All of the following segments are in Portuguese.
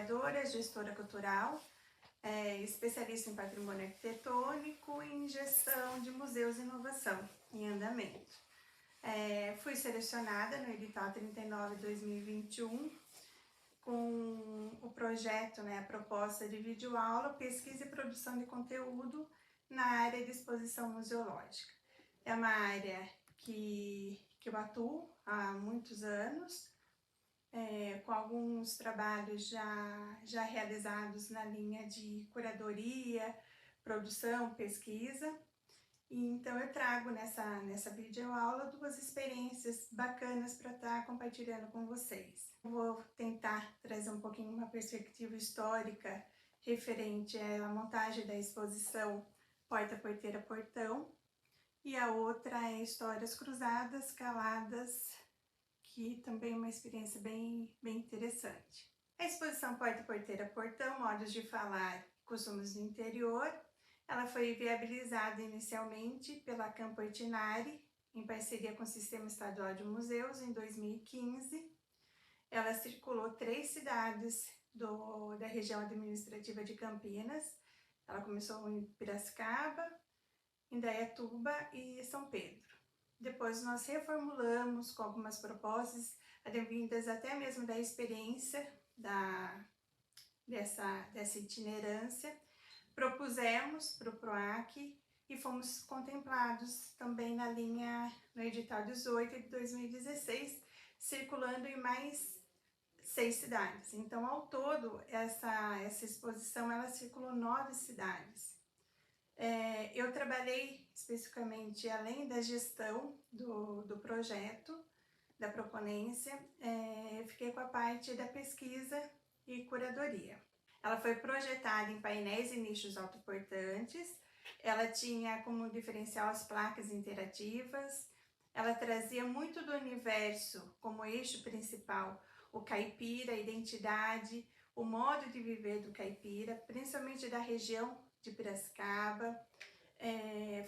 historiadora, gestora cultural, especialista em patrimônio arquitetônico e em gestão de museus e inovação em andamento. Fui selecionada no edital 39/2021 com o projeto, a proposta de videoaula, pesquisa e produção de conteúdo na área de exposição museológica. É uma área que eu atuo há muitos anos, com alguns trabalhos já realizados na linha de curadoria, produção, pesquisa. E então eu trago nessa videoaula duas experiências bacanas para estar compartilhando com vocês. Eu vou tentar trazer um pouquinho uma perspectiva histórica referente à montagem da exposição Porta, Porteira, Portão, e a outra é Histórias Cruzadas, Caladas, que também é uma experiência bem interessante. A exposição Porta, Porteira, Portão, Modos de Falar, Costumes do Interior, ela foi viabilizada inicialmente pela Campo Ortinari, em parceria com o Sistema Estadual de Museus, em 2015. Ela circulou 3 cidades da região administrativa de Campinas. Ela começou em Piracicaba, Indaiatuba e São Pedro. Depois nós reformulamos com algumas propostas, advindas até mesmo da experiência dessa itinerância. Propusemos para o PROAC e fomos contemplados também no edital 18 de 2016, circulando em mais 6 cidades. Então, ao todo, essa exposição ela circulou 9 cidades. Eu trabalhei especificamente, além da gestão do projeto, da proponência, fiquei com a parte da pesquisa e curadoria. Ela foi projetada em painéis e nichos autoportantes, ela tinha como diferencial as placas interativas, ela trazia muito do universo como eixo principal, o caipira, a identidade, o modo de viver do caipira, principalmente da região de Piracicaba.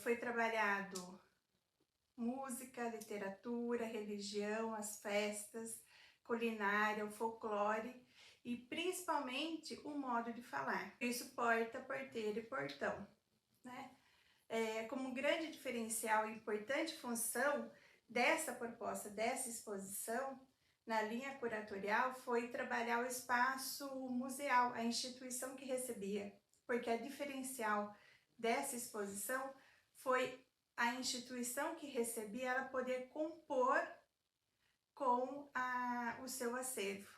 Foi trabalhado música, literatura, religião, as festas, culinária, o folclore e principalmente o modo de falar. Isso porta, porteira e portão, né? Como grande diferencial e importante função dessa proposta, dessa exposição, na linha curatorial, foi trabalhar o espaço museal, a instituição que recebia, porque a diferencial dessa exposição foi a instituição que recebia ela poder compor com o seu acervo.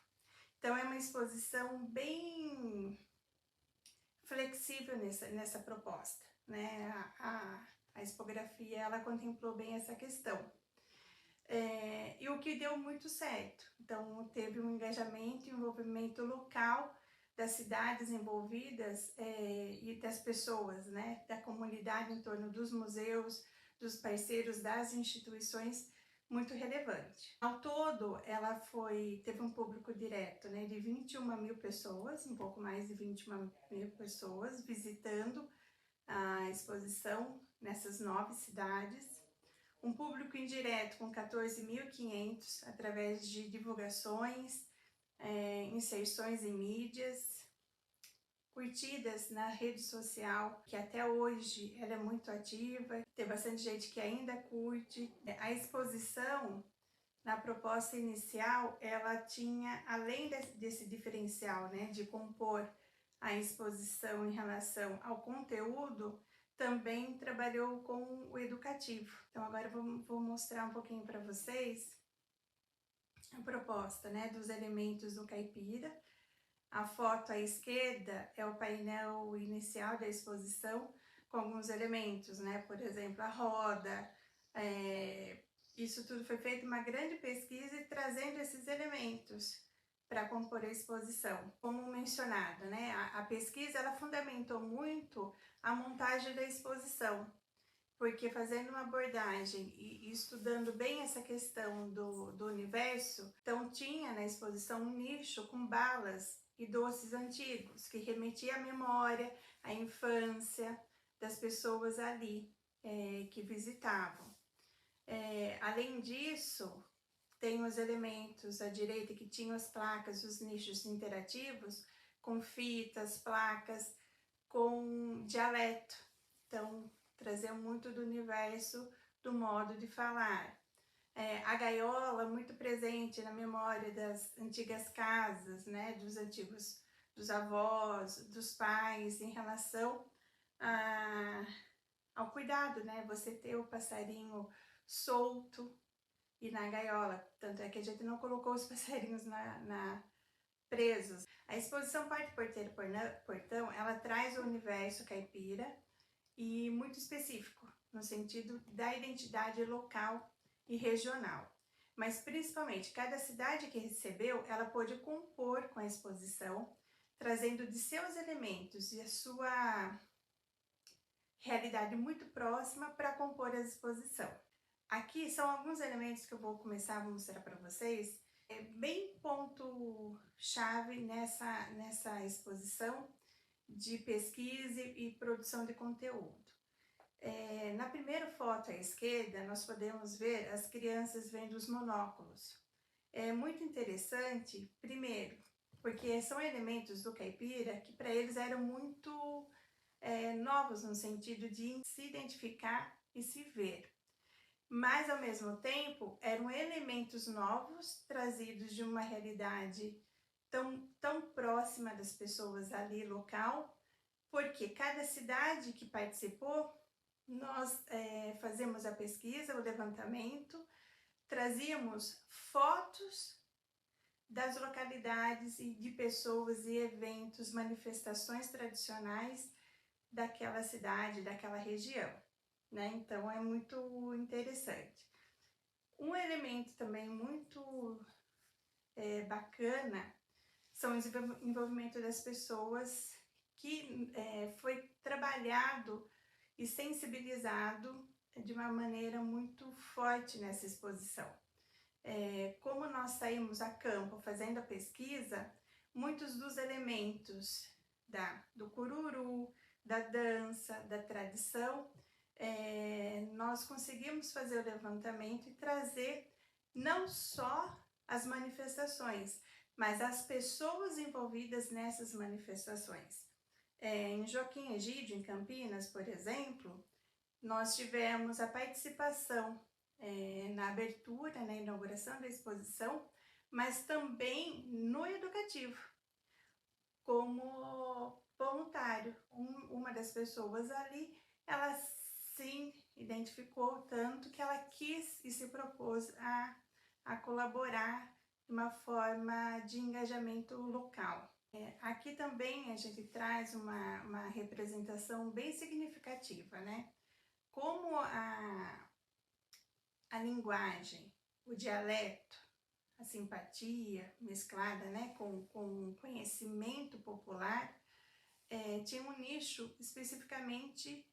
Então é uma exposição bem flexível nessa proposta, né? A expografia ela contemplou bem essa questão. E o que deu muito certo. Então teve um engajamento e envolvimento local das cidades envolvidas e das pessoas, né, da comunidade em torno dos museus, dos parceiros, das instituições, muito relevante. Ao todo, ela teve um público direto, né, de 21 mil pessoas, um pouco mais de 21 mil pessoas visitando a exposição nessas 9 cidades. Um público indireto com 14.500 através de divulgações, inserções em mídias, curtidas na rede social, que até hoje ela é muito ativa, tem bastante gente que ainda curte. A exposição, na proposta inicial, ela tinha, além desse diferencial, né, de compor a exposição em relação ao conteúdo, também trabalhou com o educativo. Então agora eu vou mostrar um pouquinho para vocês a proposta, né, dos elementos do caipira. A foto à esquerda é o painel inicial da exposição com alguns elementos, né, por exemplo, a roda. Isso tudo foi feito uma grande pesquisa e trazendo esses elementos para compor a exposição. Como mencionado, né, a pesquisa ela fundamentou muito a montagem da exposição, porque fazendo uma abordagem e estudando bem essa questão do universo, então tinha na exposição um nicho com balas e doces antigos, que remetia à memória, à infância das pessoas ali que visitavam. Além disso, tem os elementos à direita que tinham as placas, os nichos interativos, com fitas, placas, com dialeto. Então, trazer muito do universo do modo de falar. A gaiola muito presente na memória das antigas casas, né, dos avós, dos pais, em relação ao cuidado, né, você ter o passarinho solto e na gaiola, tanto é que a gente não colocou os passarinhos presos. A exposição Parte Porteiro Portão, ela traz o universo caipira e muito específico, no sentido da identidade local e regional. Mas principalmente, cada cidade que recebeu, ela pôde compor com a exposição, trazendo de seus elementos e a sua realidade muito próxima para compor a exposição. Aqui são alguns elementos que eu vou começar a mostrar para vocês, bem ponto-chave nessa exposição de pesquisa e produção de conteúdo. Na primeira foto à esquerda, nós podemos ver as crianças vendo os monóculos. É muito interessante, primeiro, porque são elementos do caipira que para eles eram muito novos no sentido de se identificar e se ver. Mas, ao mesmo tempo, eram elementos novos, trazidos de uma realidade tão próxima das pessoas ali, local, porque cada cidade que participou, nós fazemos a pesquisa, o levantamento, trazíamos fotos das localidades e de pessoas e eventos, manifestações tradicionais daquela cidade, daquela região, né? Então é muito interessante. Um elemento também muito bacana são o envolvimento das pessoas que foi trabalhado e sensibilizado de uma maneira muito forte nessa exposição. Como nós saímos a campo fazendo a pesquisa, muitos dos elementos do cururu, da dança, da tradição, nós conseguimos fazer o levantamento e trazer não só as manifestações, mas as pessoas envolvidas nessas manifestações. Em Joaquim Egídio, em Campinas, por exemplo, nós tivemos a participação na abertura, na inauguração da exposição, mas também no educativo, como voluntário. Uma das pessoas ali, ela se identificou tanto que ela quis e se propôs a colaborar de uma forma de engajamento local. Aqui também a gente traz uma representação bem significativa, né? Como a linguagem, o dialeto, a simpatia mesclada, né, com conhecimento popular, tinha um nicho especificamente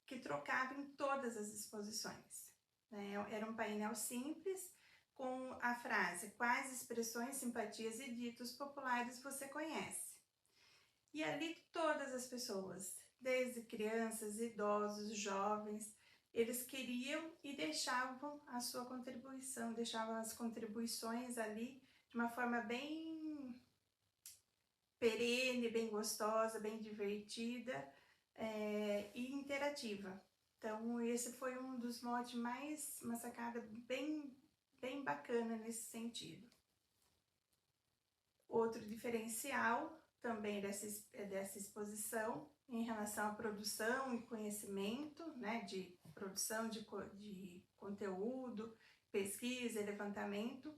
que trocava em todas as exposições. Né? Era um painel simples com a frase: quais expressões, simpatias e ditos populares você conhece? E ali todas as pessoas, desde crianças, idosos, jovens, eles queriam e deixavam a sua contribuição, deixavam as contribuições ali de uma forma bem perene, bem gostosa, bem divertida e interativa. Então esse foi um dos motes mais, uma sacada bem bacana nesse sentido. Outro diferencial também dessa exposição em relação à produção e conhecimento, né, de produção de conteúdo, pesquisa e levantamento,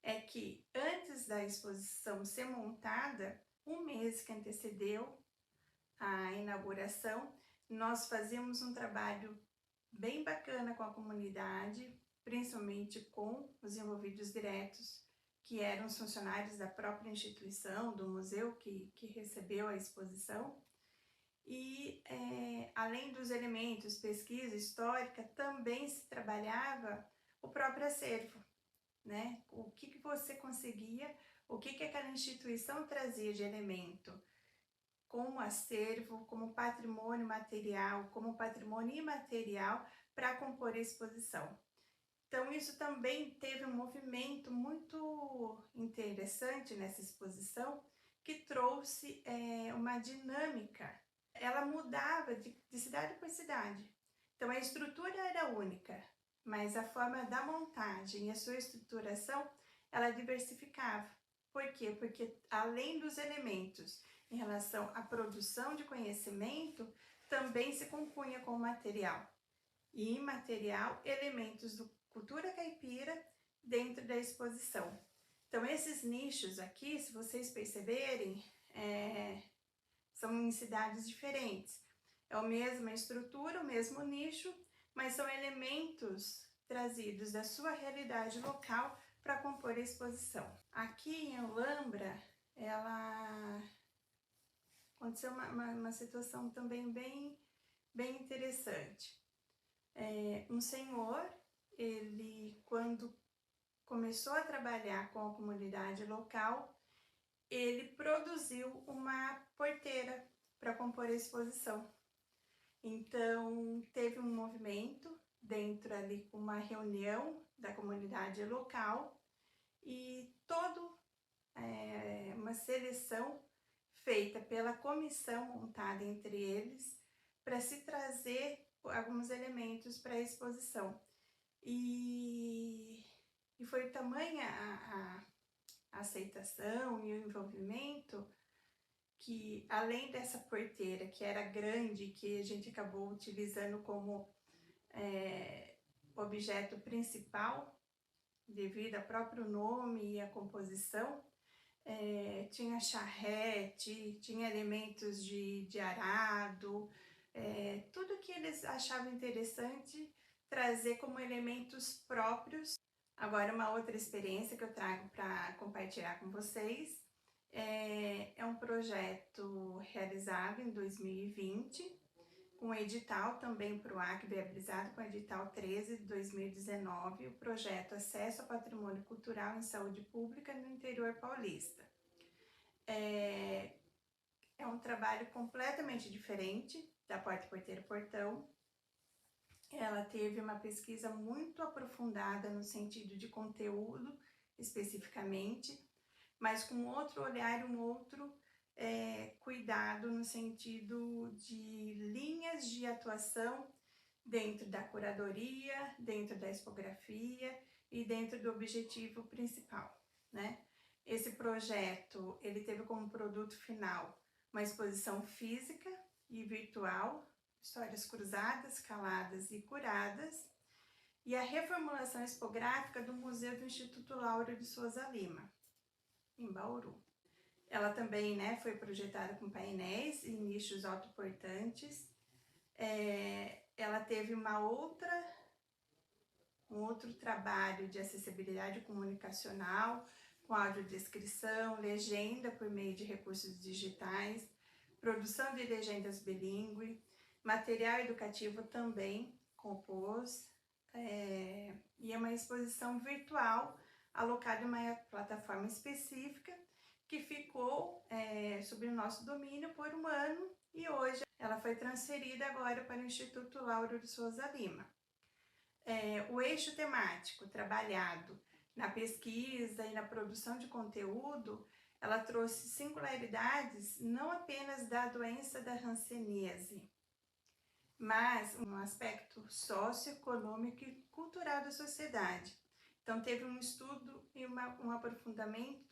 é que antes da exposição ser montada, um mês que antecedeu a inauguração, nós fazíamos um trabalho bem bacana com a comunidade, principalmente com os envolvidos diretos, que eram os funcionários da própria instituição, do museu que recebeu a exposição. E além dos elementos, pesquisa histórica, também se trabalhava o próprio acervo, né? O que você conseguia, o que aquela instituição trazia de elemento como acervo, como patrimônio material, como patrimônio imaterial para compor a exposição. Então isso também teve um movimento muito interessante nessa exposição, que trouxe uma dinâmica. Ela mudava de cidade por cidade. Então a estrutura era única, mas a forma da montagem e a sua estruturação, ela diversificava. Por quê? Porque além dos elementos em relação à produção de conhecimento, também se compunha com material e imaterial elementos do cultura caipira dentro da exposição. Então esses nichos aqui, se vocês perceberem, são em cidades diferentes. É a mesma estrutura, o mesmo nicho, mas são elementos trazidos da sua realidade local para compor a exposição. Aqui em Olambra, aconteceu uma situação também bem interessante. Um senhor, ele quando começou a trabalhar com a comunidade local, ele produziu uma porteira para compor a exposição. Então, teve um movimento dentro ali, uma reunião da comunidade local e uma seleção feita pela comissão montada entre eles para se trazer alguns elementos para a exposição. E foi tamanha a aceitação e o envolvimento que, além dessa porteira que era grande, que a gente acabou utilizando como objeto principal, devido ao próprio nome e à composição, tinha charrete, tinha elementos de arado, tudo que eles achavam interessante trazer como elementos próprios. Agora, uma outra experiência que eu trago para compartilhar com vocês é um projeto realizado em 2020, com edital também para o PROAC, viabilizado com o edital 13 de 2019, o projeto Acesso ao Patrimônio Cultural em Saúde Pública no interior paulista. É um trabalho completamente diferente da Porta Porteira Portão. Ela teve uma pesquisa muito aprofundada no sentido de conteúdo, especificamente, mas com outro olhar, um outro cuidado no sentido de linhas de atuação dentro da curadoria, dentro da expografia e dentro do objetivo principal, né? Esse projeto, ele teve como produto final uma exposição física e virtual, histórias cruzadas, caladas e curadas, e a reformulação expográfica do Museu do Instituto Lauro de Souza Lima, em Bauru. Ela também foi projetada com painéis e nichos autoportantes. Ela teve um outro trabalho de acessibilidade comunicacional, com audiodescrição, legenda por meio de recursos digitais, produção de legendas bilíngue, material educativo também compôs, e é uma exposição virtual alocada em uma plataforma específica que ficou sob o nosso domínio por um ano e hoje ela foi transferida agora para o Instituto Lauro de Souza Lima. O eixo temático trabalhado na pesquisa e na produção de conteúdo, ela trouxe singularidades não apenas da doença da hanseníase, mas um aspecto socioeconômico e cultural da sociedade. Então teve um estudo e um aprofundamento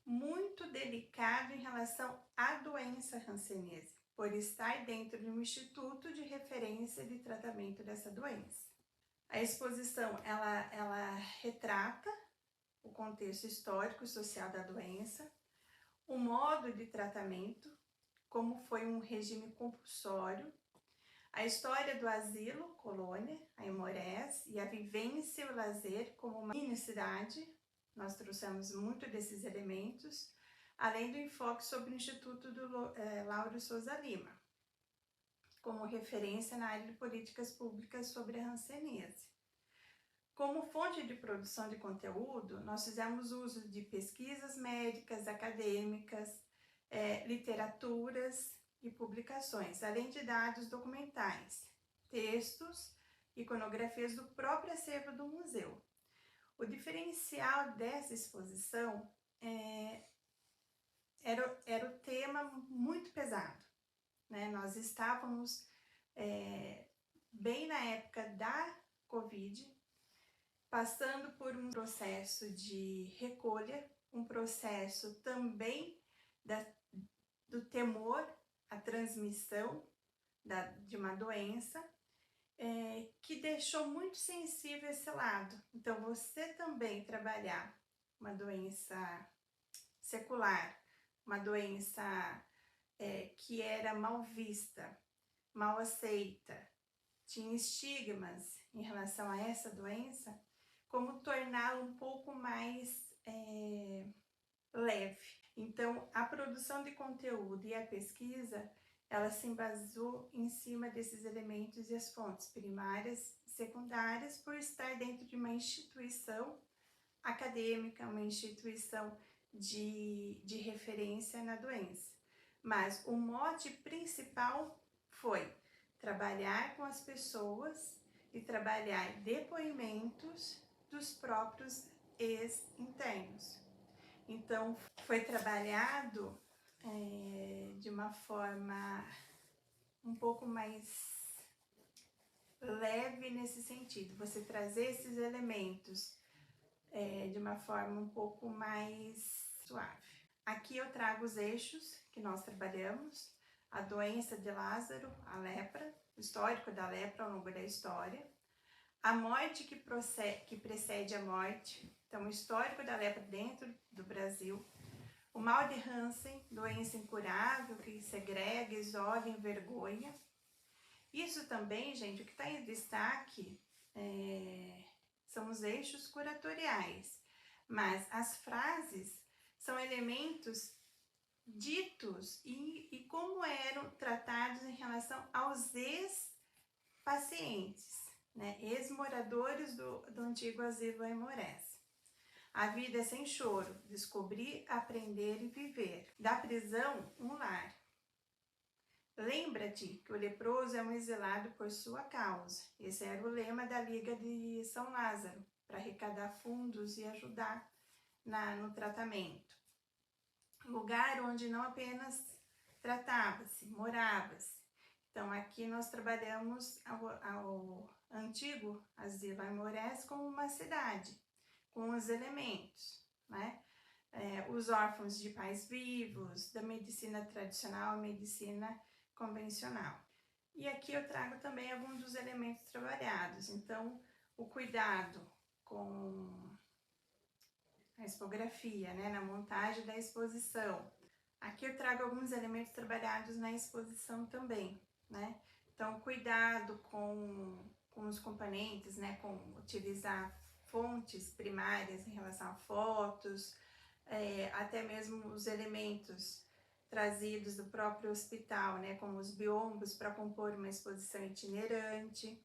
muito delicado em relação à doença hanseníase, por estar dentro de um instituto de referência de tratamento dessa doença. A exposição, ela retrata o contexto histórico e social da doença, o modo de tratamento, como foi um regime compulsório, a história do asilo, colônia, a Aimorés, e a vivência e o lazer como uma mini-cidade. Nós trouxemos muito desses elementos, além do enfoque sobre o Instituto do Lauro Souza Lima, como referência na área de políticas públicas sobre a hanseníase. Como fonte de produção de conteúdo, nós fizemos uso de pesquisas médicas, acadêmicas, literaturas e publicações, além de dados documentais, textos, iconografias do próprio acervo do museu. O diferencial dessa exposição era o tema muito pesado, né? Nós estávamos bem na época da Covid, passando por um processo de recolha, um processo também do temor à transmissão de uma doença, que deixou muito sensível esse lado. Então, você também trabalhar uma doença secular, uma doença que era mal vista, mal aceita, tinha estigmas em relação a essa doença, como torná-la um pouco mais leve. Então, a produção de conteúdo e a pesquisa, ela se embasou em cima desses elementos e as fontes primárias e secundárias, por estar dentro de uma instituição acadêmica, uma instituição de referência na doença. Mas o mote principal foi trabalhar com as pessoas e trabalhar depoimentos dos próprios ex-internos. Então, foi trabalhado de uma forma um pouco mais leve nesse sentido, você trazer esses elementos de uma forma um pouco mais suave. Aqui eu trago os eixos que nós trabalhamos, a doença de Lázaro, a lepra, o histórico da lepra ao longo da história, a morte que precede a morte, então o histórico da lepra dentro do Brasil, o mal de Hansen, doença incurável que segrega, isola, envergonha. Isso também, gente, o que está em destaque são os eixos curatoriais, mas as frases são elementos ditos e como eram tratados em relação aos ex-pacientes, né? Ex-moradores do antigo asilo Aimorés. A vida é sem choro, descobrir, aprender e viver. Da prisão, um lar. Lembra-te que o leproso é um exilado por sua causa. Esse era o lema da Liga de São Lázaro, para arrecadar fundos e ajudar no tratamento. Lugar onde não apenas tratava-se, morava-se. Então, aqui nós trabalhamos ao antigo asilo Aimorés como uma cidade, com os elementos, né? Os órfãos de pais vivos, da medicina tradicional, medicina convencional. E aqui eu trago também alguns dos elementos trabalhados. Então, o cuidado com a expografia, né, na montagem da exposição. Aqui eu trago alguns elementos trabalhados na exposição também, né? Então, cuidado com os componentes, né, com utilizar fontes primárias em relação a fotos, até mesmo os elementos trazidos do próprio hospital, né, como os biombos para compor uma exposição itinerante,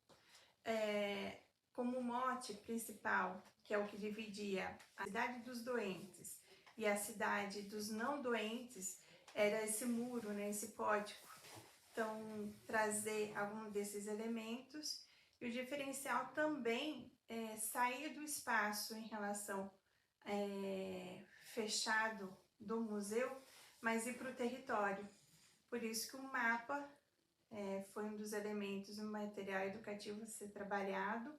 como mote principal, que é o que dividia a cidade dos doentes e a cidade dos não doentes, era esse muro, né, esse pórtico. Então, trazer algum desses elementos e o diferencial também é sair do espaço em relação fechado do museu, mas ir para o território. Por isso que o mapa foi um dos elementos no material educativo a ser trabalhado,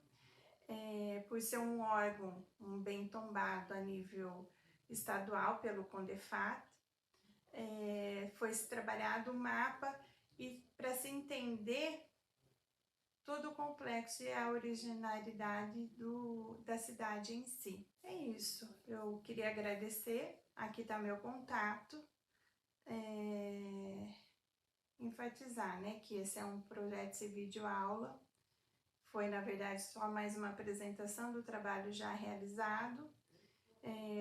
por ser um órgão, um bem tombado a nível estadual pelo CONDEFAT, foi-se trabalhado o mapa e para se entender todo o complexo e a originalidade da cidade em si. É isso, eu queria agradecer, aqui está meu contato, enfatizar, né, que esse é um projeto de vídeo-aula, foi na verdade só mais uma apresentação do trabalho já realizado,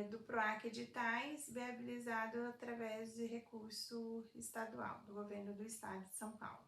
do PROAC Editais, viabilizado através de recurso estadual, do governo do estado de São Paulo.